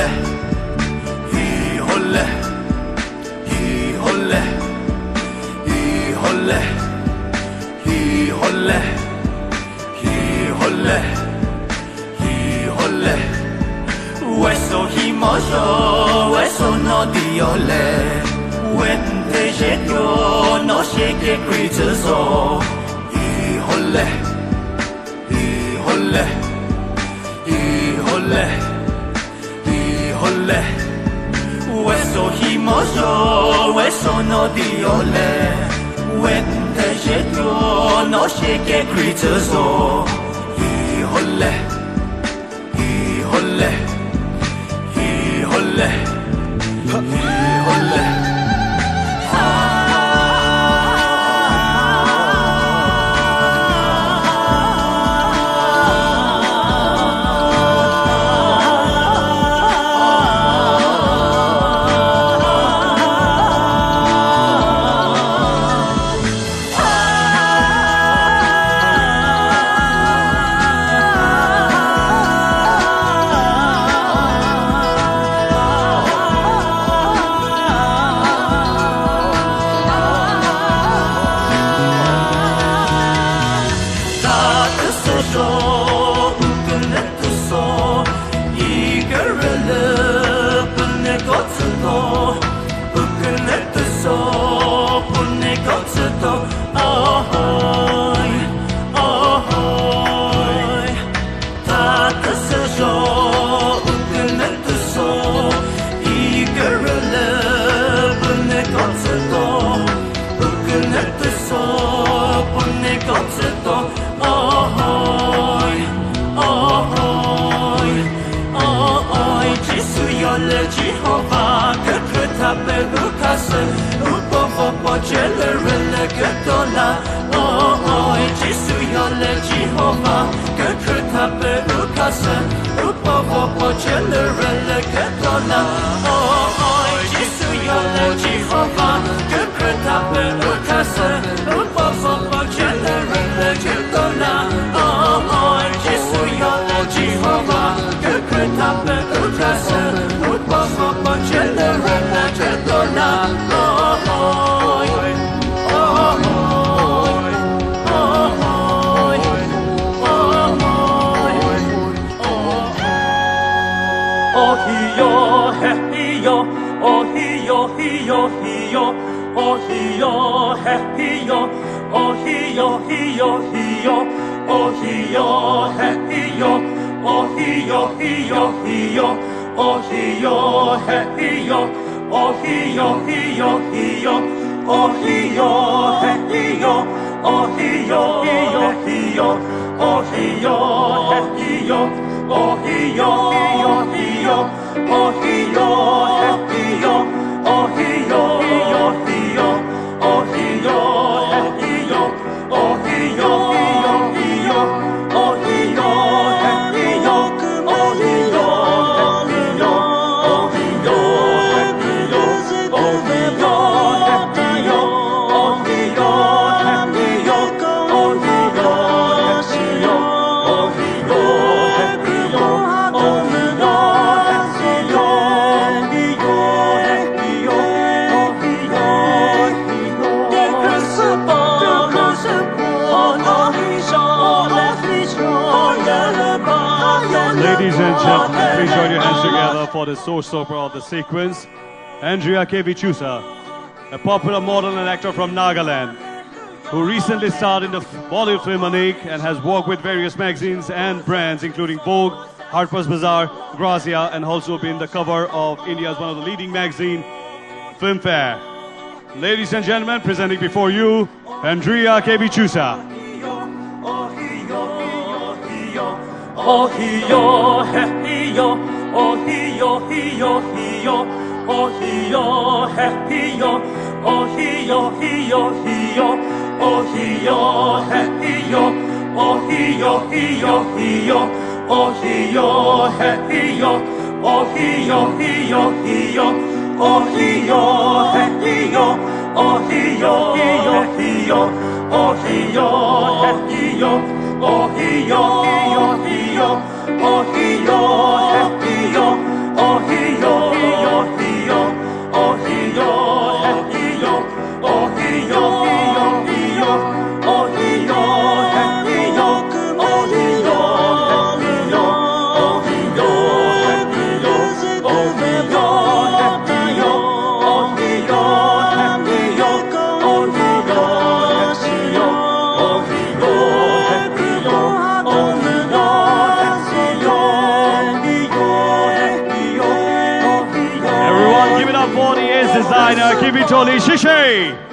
홀레 이 홀레 이 홀레 이 홀레 이 홀레 이 홀레 이 홀레 왜소 힘어서 왜소 너디올래 웬대제교 너시게 그리즈소 이 홀레 이 홀레 이 홀레 이 홀레 왜소 힘어서 왜소 너디올래 웬대제교 너시게 그리즈소 이 홀레 이 홀레 이 홀레 이 홀레 Jehovah, que tapelukas, upovo generele getola. Oh, Jésus yole Jehovah, que tapelukas, upovo generele getola. Oh, Jésus yole Jehovah, que tapelukas, upovo generele getola. Oh, Jésus yole Jehovah, que tapelukas. Ladies and gentlemen, please join your hands together for the showstopper of the sequence, Andrea Kevichusa, a popular model and actor from Nagaland, who recently starred in the Bollywood film Anik and has worked with various magazines and brands including Vogue, Harper's Bazaar, Grazia, and also been the cover of India's one of the leading magazine, Filmfare. Ladies and gentlemen, presenting before you, Andrea Kevichusa. Oh yo, hey yo, oh yo, yo, yo, oh yo, hey yo, oh yo, yo, yo, oh yo, hey yo, oh yo, yo, yo, oh yo, hey yo, oh yo, yo, yo, oh yo, hey yo, oh yo, yo, yo, oh yo, hey yo, oh yo, yo, yo. Oh, he, yo, designer Kivitoli Shishay.